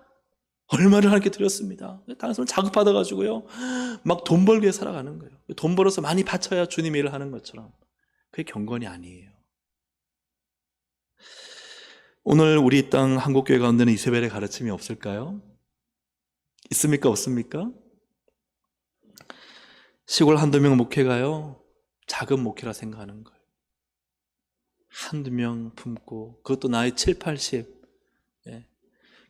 얼마를 하나님께 드렸습니다. 다른 사람 자극받아가지고요, 막 돈 벌기 위해 살아가는 거예요. 돈 벌어서 많이 바쳐야 주님 일을 하는 것처럼. 그게 경건이 아니에요. 오늘 우리 땅 한국교회 가운데는 이세벨의 가르침이 없을까요? 있습니까? 없습니까? 시골 한두 명 목회가요, 작은 목회라 생각하는 거예요. 한두 명 품고, 그것도 나이 7, 80. 예.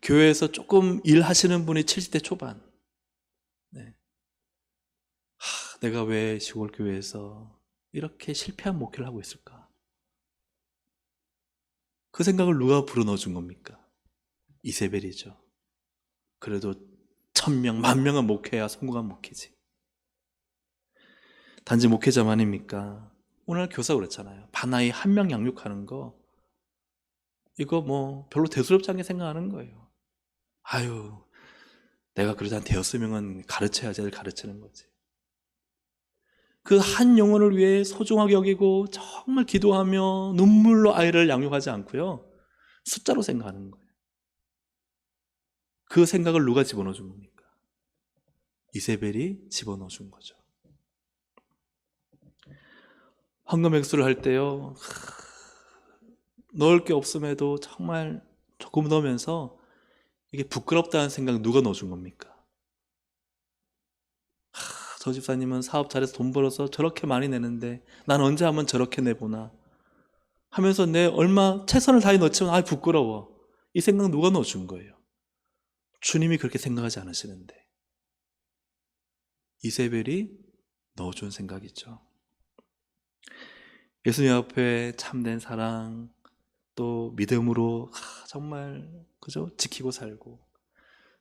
교회에서 조금 일하시는 분이 70대 초반. 네. 내가 왜 시골 교회에서 이렇게 실패한 목회를 하고 있을까? 그 생각을 누가 불어넣어 준 겁니까? 이세벨이죠. 그래도 1000명, 10,000명은 목회야 성공한 목회지. 단지 목회자만입니까? 오늘 교사 그랬잖아요. 반아이 한 명 양육하는 거, 이거 뭐 별로 대수롭지 않게 생각하는 거예요. 아유, 내가 그래도 한 5명은 가르쳐야지 가르치는 거지. 그 한 영혼을 위해 소중하게 여기고 정말 기도하며 눈물로 아이를 양육하지 않고요, 숫자로 생각하는 거예요. 그 생각을 누가 집어넣어 준 겁니까? 이세벨이 집어넣어 준 거죠. 헌금 액수를 할 때요, 넣을 게 없음에도 정말 조금 넣으면서 이게 부끄럽다는 생각 누가 넣어준 겁니까? 저 집사님은 사업 잘해서 돈 벌어서 저렇게 많이 내는데 난 언제 한번 저렇게 내보나 하면서 내 얼마 최선을 다해 넣지만 부끄러워. 이 생각 누가 넣어준 거예요? 주님이 그렇게 생각하지 않으시는데 이세벨이 넣어준 생각이죠. 예수님 앞에 참된 사랑, 또 믿음으로 정말 그죠? 지키고 살고,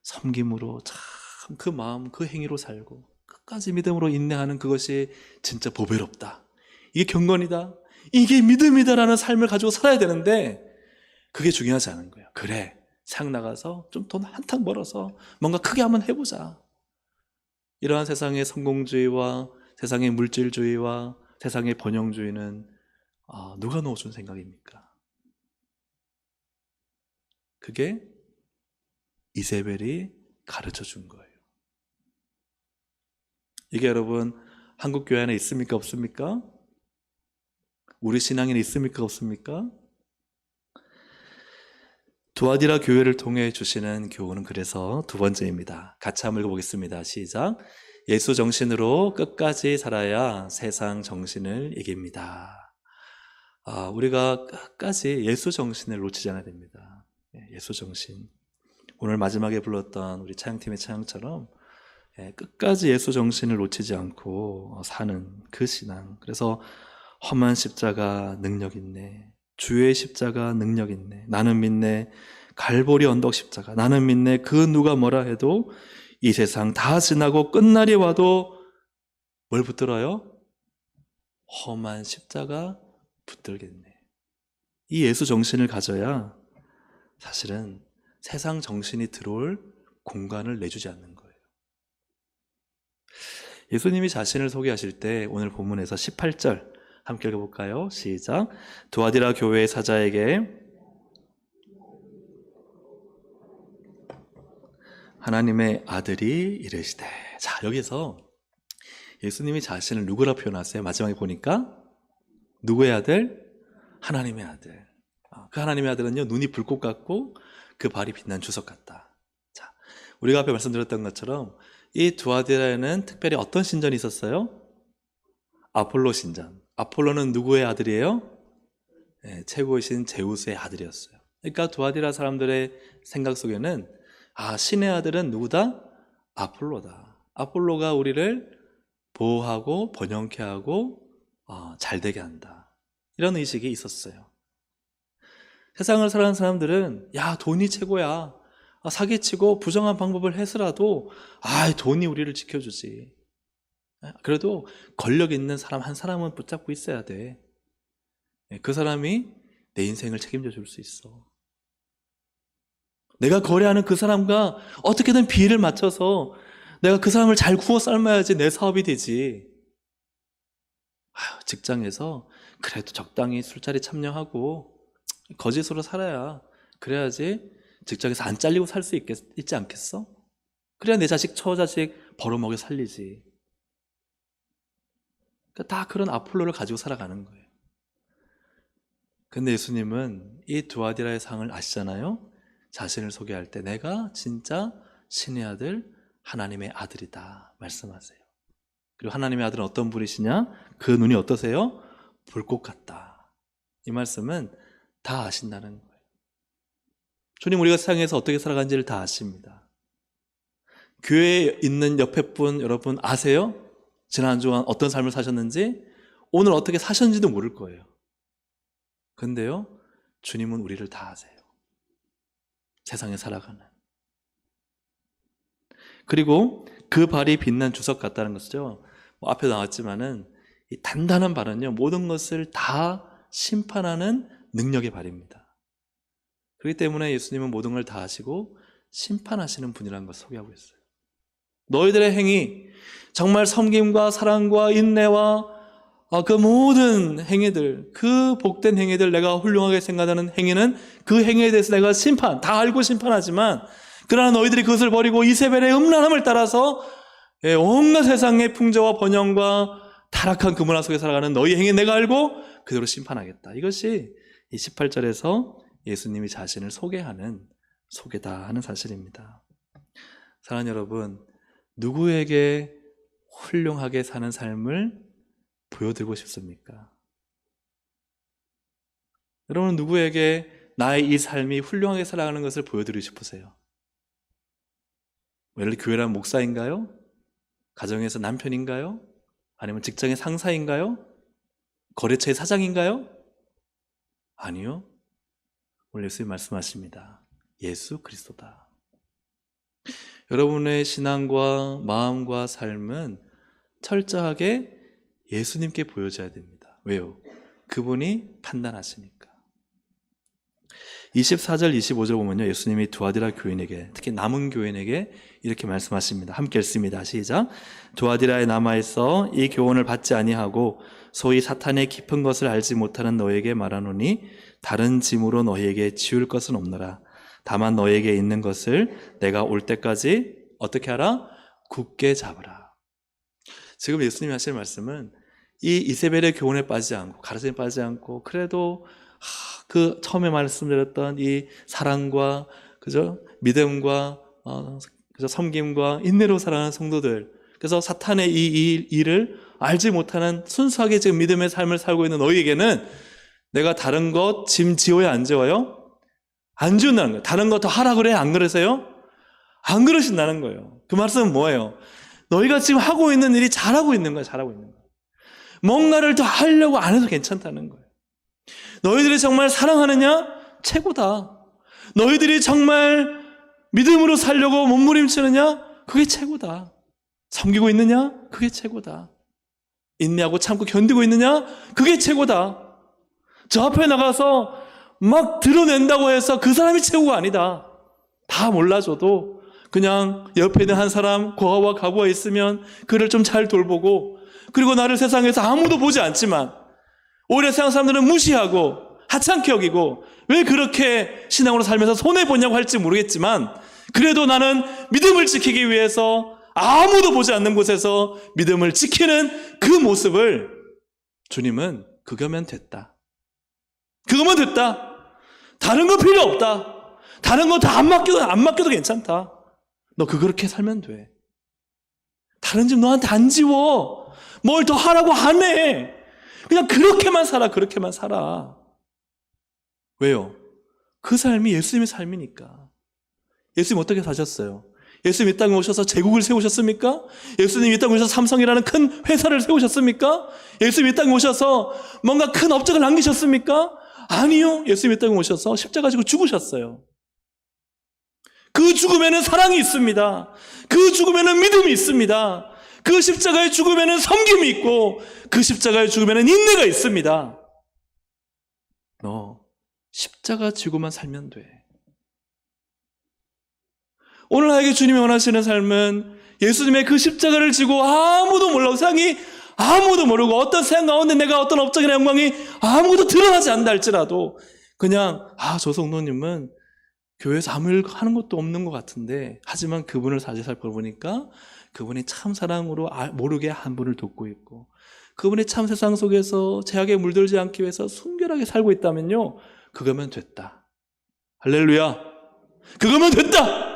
섬김으로 참 그 마음, 그 행위로 살고, 끝까지 믿음으로 인내하는 그것이 진짜 보배롭다. 이게 경건이다. 이게 믿음이다라는 삶을 가지고 살아야 되는데 그게 중요하지 않은 거예요. 그래, 상 나가서 좀 돈 한탕 벌어서 뭔가 크게 한번 해보자. 이러한 세상의 성공주의와 세상의 물질주의와 세상의 번영주의는 누가 넣어준 생각입니까? 그게 이세벨이 가르쳐 준 거예요. 이게 여러분 한국 교회 안에 있습니까? 없습니까? 우리 신앙에는 있습니까? 없습니까? 두아디라 교회를 통해 주시는 교훈은 그래서 두 번째입니다. 같이 한번 읽어보겠습니다. 시작. 예수 정신으로 끝까지 살아야 세상 정신을 이깁니다. 우리가 끝까지 예수 정신을 놓치지 않아야 됩니다. 예수 정신. 오늘 마지막에 불렀던 우리 찬양팀의 찬양처럼 끝까지 예수 정신을 놓치지 않고 사는 그 신앙. 그래서 험한 십자가 능력 있네. 주의 십자가 능력 있네. 나는 믿네. 갈보리 언덕 십자가. 나는 믿네. 그 누가 뭐라 해도 이 세상 다 지나고 끝날이 와도 뭘 붙들어요? 험한 십자가 붙들겠네. 이 예수 정신을 가져야 사실은 세상 정신이 들어올 공간을 내주지 않는 거예요. 예수님이 자신을 소개하실 때 오늘 본문에서 18절 함께 읽어볼까요? 시작. 두아디라 교회의 사자에게 하나님의 아들이 이르시되. 자, 여기서 예수님이 자신을 누구라 표현하세요? 마지막에 보니까 누구의 아들? 하나님의 아들. 그 하나님의 아들은요, 눈이 불꽃 같고 그 발이 빛난 주석 같다. 자, 우리가 앞에 말씀드렸던 것처럼 이 두아디라에는 특별히 어떤 신전이 있었어요? 아폴로 신전. 아폴로는 누구의 아들이에요? 최고이신 제우스의 아들이었어요. 그러니까 두아디라 사람들의 생각 속에는 신의 아들은 누구다? 아폴로다. 아폴로가 우리를 보호하고 번영케 하고 잘되게 한다. 이런 의식이 있었어요. 세상을 살아가는 사람들은 돈이 최고야. 사기치고 부정한 방법을 해서라도 돈이 우리를 지켜주지. 그래도 권력 있는 사람 한 사람은 붙잡고 있어야 돼. 그 사람이 내 인생을 책임져 줄 수 있어. 내가 거래하는 그 사람과 어떻게든 비를 맞춰서 내가 그 사람을 잘 구워 삶아야지 내 사업이 되지. 직장에서 그래도 적당히 술자리 참여하고 거짓으로 살아야, 그래야지 직장에서 안 잘리고 살 수 있지 않겠어? 그래야 내 자식 처자식 벌어먹여 살리지. 그러니까 다 그런 아폴로를 가지고 살아가는 거예요. 근데 예수님은 이 두아디라의 상을 아시잖아요. 자신을 소개할 때 내가 진짜 신의 아들, 하나님의 아들이다 말씀하세요. 그리고 하나님의 아들은 어떤 분이시냐? 그 눈이 어떠세요? 불꽃 같다. 이 말씀은 다 아신다는 거예요. 주님, 우리가 세상에서 어떻게 살아가는지를 다 아십니다. 교회에 있는 옆에 분 여러분 아세요? 지난 한 주간 어떤 삶을 사셨는지, 오늘 어떻게 사셨는지도 모를 거예요. 근데요, 주님은 우리를 다 아세요. 세상에 살아가는. 그리고 그 발이 빛난 주석 같다는 것이죠. 앞에 나왔지만은 이 단단한 발은요, 모든 것을 다 심판하는 능력의 발입니다. 그렇기 때문에 예수님은 모든 걸 다 하시고 심판하시는 분이라는 것을 소개하고 있어요. 너희들의 행위, 정말 섬김과 사랑과 인내와 그 모든 행위들, 그 복된 행위들, 내가 훌륭하게 생각하는 행위는 그 행위에 대해서 내가 다 알고 심판하지만, 그러나 너희들이 그것을 버리고 이세벨의 음란함을 따라서 온갖 세상의 풍조와 번영과 타락한 그 문화 속에 살아가는 너희 행위 내가 알고 그대로 심판하겠다. 이것이 이 18절에서 예수님이 자신을 소개하는 소개다 하는 사실입니다. 사랑하는 여러분, 누구에게 훌륭하게 사는 삶을 보여드리고 싶습니까? 여러분, 누구에게 나의 이 삶이 훌륭하게 살아가는 것을 보여드리고 싶으세요? 예를 들어 교회라는 목사인가요? 가정에서 남편인가요? 아니면 직장의 상사인가요? 거래처의 사장인가요? 아니요. 오늘 예수님 말씀하십니다. 예수 그리스도다. 여러분의 신앙과 마음과 삶은 철저하게 예수님께 보여져야 됩니다. 왜요? 그분이 판단하시니까. 24절, 25절 보면요, 예수님이 두아디라 교인에게, 특히 남은 교인에게 이렇게 말씀하십니다. 함께 읽습니다. 시작. 두아디라에 남아있어 이 교훈을 받지 아니하고 소위 사탄의 깊은 것을 알지 못하는 너에게 말하노니 다른 짐으로 너희에게 지울 것은 없노라. 다만 너에게 있는 것을 내가 올 때까지 어떻게 하라? 굳게 잡으라. 지금 예수님이 하시는 말씀은 이 이세벨의 교훈에 빠지지 않고, 가르침에 빠지지 않고, 그래도 그 처음에 말씀드렸던 이 사랑과 그죠? 믿음과 그죠? 섬김과 인내로 살아가는 성도들, 그래서 사탄의 이 일을 알지 못하는 순수하게 지금 믿음의 삶을 살고 있는 너희에게는 내가 다른 것 짐 지어야 안 지어요? 안 지운다는 거예요. 다른 것 더 하라 그래? 안 그러세요? 안 그러신다는 거예요. 그 말씀은 뭐예요? 너희가 지금 하고 있는 일이 잘하고 있는 거야. 잘하고 있는 거야. 뭔가를 더 하려고 안 해도 괜찮다는 거예요. 너희들이 정말 사랑하느냐? 최고다. 너희들이 정말 믿음으로 살려고 몸부림치느냐? 그게 최고다. 섬기고 있느냐? 그게 최고다. 인내하고 참고 견디고 있느냐? 그게 최고다. 저 앞에 나가서 막 드러낸다고 해서 그 사람이 최고가 아니다. 다 몰라줘도 그냥 옆에 있는 한 사람 고아와 가부가 있으면 그를 좀 잘 돌보고, 그리고 나를 세상에서 아무도 보지 않지만 오히려 세상 사람들은 무시하고 하찮게 여기고 왜 그렇게 신앙으로 살면서 손해보냐고 할지 모르겠지만, 그래도 나는 믿음을 지키기 위해서 아무도 보지 않는 곳에서 믿음을 지키는 그 모습을 주님은 그거면 됐다. 그거면 됐다. 다른 거 필요 없다. 다른 거 다 안 맡겨도 괜찮다. 너 그렇게 살면 돼. 다른 집 너한테 안 지워. 뭘 더 하라고 안 해. 그냥 그렇게만 살아. 그렇게만 살아. 왜요? 그 삶이 예수님의 삶이니까. 예수님 어떻게 사셨어요? 예수님 이 땅에 오셔서 제국을 세우셨습니까? 예수님 이 땅에 오셔서 삼성이라는 큰 회사를 세우셨습니까? 예수님 이 땅에 오셔서 뭔가 큰 업적을 남기셨습니까? 아니요. 예수님 이 땅에 오셔서 십자가 지고 죽으셨어요. 그 죽음에는 사랑이 있습니다. 그 죽음에는 믿음이 있습니다. 그 십자가의 죽음에는 섬김이 있고, 그 십자가의 죽음에는 인내가 있습니다. 너 십자가 지고만 살면 돼. 오늘 나에게 주님이 원하시는 삶은 예수님의 그 십자가를 지고 아무도 몰라고, 세상이 아무도 모르고, 어떤 세상 가운데 내가 어떤 업적이나 영광이 아무것도 드러나지 않는다 할지라도 그냥 저 성도님은 교회에서 아무 일 하는 것도 없는 것 같은데, 하지만 그분을 자세히 살펴보니까 그분이 참 사랑으로 모르게 한 분을 돕고 있고, 그분이 참 세상 속에서 제약에 물들지 않기 위해서 순결하게 살고 있다면요, 그거면 됐다. 할렐루야. 그거면 됐다.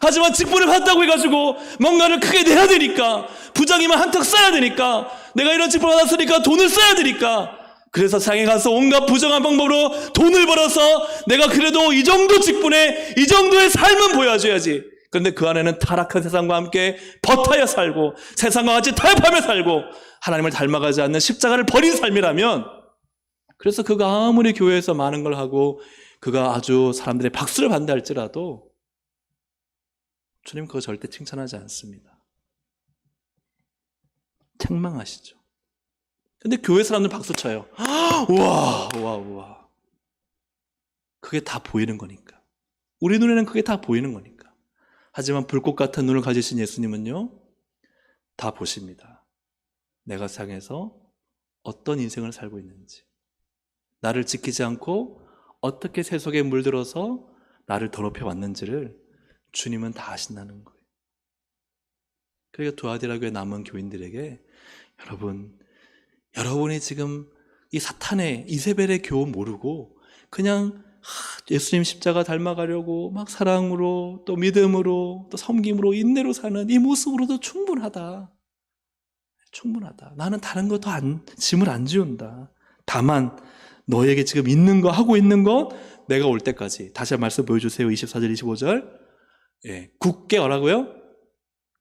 하지만 직분을 받았다고 해가지고 뭔가를 크게 내야 되니까, 부장이면 한턱 써야 되니까, 내가 이런 직분을 받았으니까 돈을 써야 되니까, 그래서 세상에 가서 온갖 부정한 방법으로 돈을 벌어서 내가 그래도 이 정도 직분에 이 정도의 삶은 보여줘야지. 그런데 그 안에는 타락한 세상과 함께 버타여 살고, 세상과 같이 타협하며 살고, 하나님을 닮아가지 않는 십자가를 버린 삶이라면, 그래서 그가 아무리 교회에서 많은 걸 하고 그가 아주 사람들의 박수를 받는다 할지라도 주님 그거 절대 칭찬하지 않습니다. 책망하시죠. 근데 교회 사람들 박수 쳐요. 우와. 그게 다 보이는 거니까. 우리 눈에는 그게 다 보이는 거니까. 하지만 불꽃 같은 눈을 가지신 예수님은요, 다 보십니다. 내가 세상에서 어떤 인생을 살고 있는지, 나를 지키지 않고 어떻게 세속에 물들어서 나를 더럽혀 왔는지를 주님은 다 아신다는 거예요. 그러니까 두아디라 교회 남은 교인들에게, 여러분이 지금 이 사탄의 이세벨의 교훈 모르고 그냥 예수님 십자가 닮아가려고 막 사랑으로 또 믿음으로 또 섬김으로 인내로 사는 이 모습으로도 충분하다. 나는 다른 거 더 짐을 안 지운다. 다만 너에게 지금 있는 거, 하고 있는 것, 내가 올 때까지. 다시 한 말씀 보여주세요. 24절 25절. 굳게 하라고요?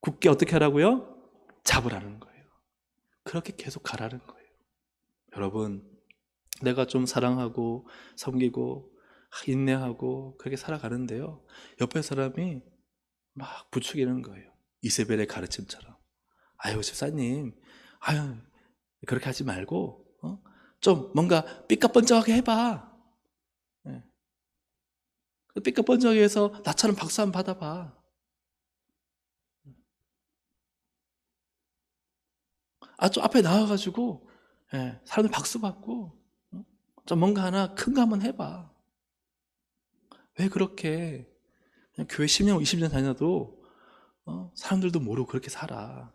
굳게 어떻게 하라고요? 잡으라는 거예요. 그렇게 계속 가라는 거예요. 여러분, 내가 좀 사랑하고 섬기고 인내하고 그렇게 살아가는데요, 옆에 사람이 막 부추기는 거예요. 이세벨의 가르침처럼. 집사님, 그렇게 하지 말고 좀 뭔가 삐까뻔쩍하게 해봐. 삐까뻔쩍해서 나처럼 박수 한번 받아봐. 좀 앞에 나와가지고 사람들 박수 받고 좀 뭔가 하나 큰 거 한번 해봐. 왜 그렇게 그냥 교회 10년, 20년 다녀도 사람들도 모르고 그렇게 살아.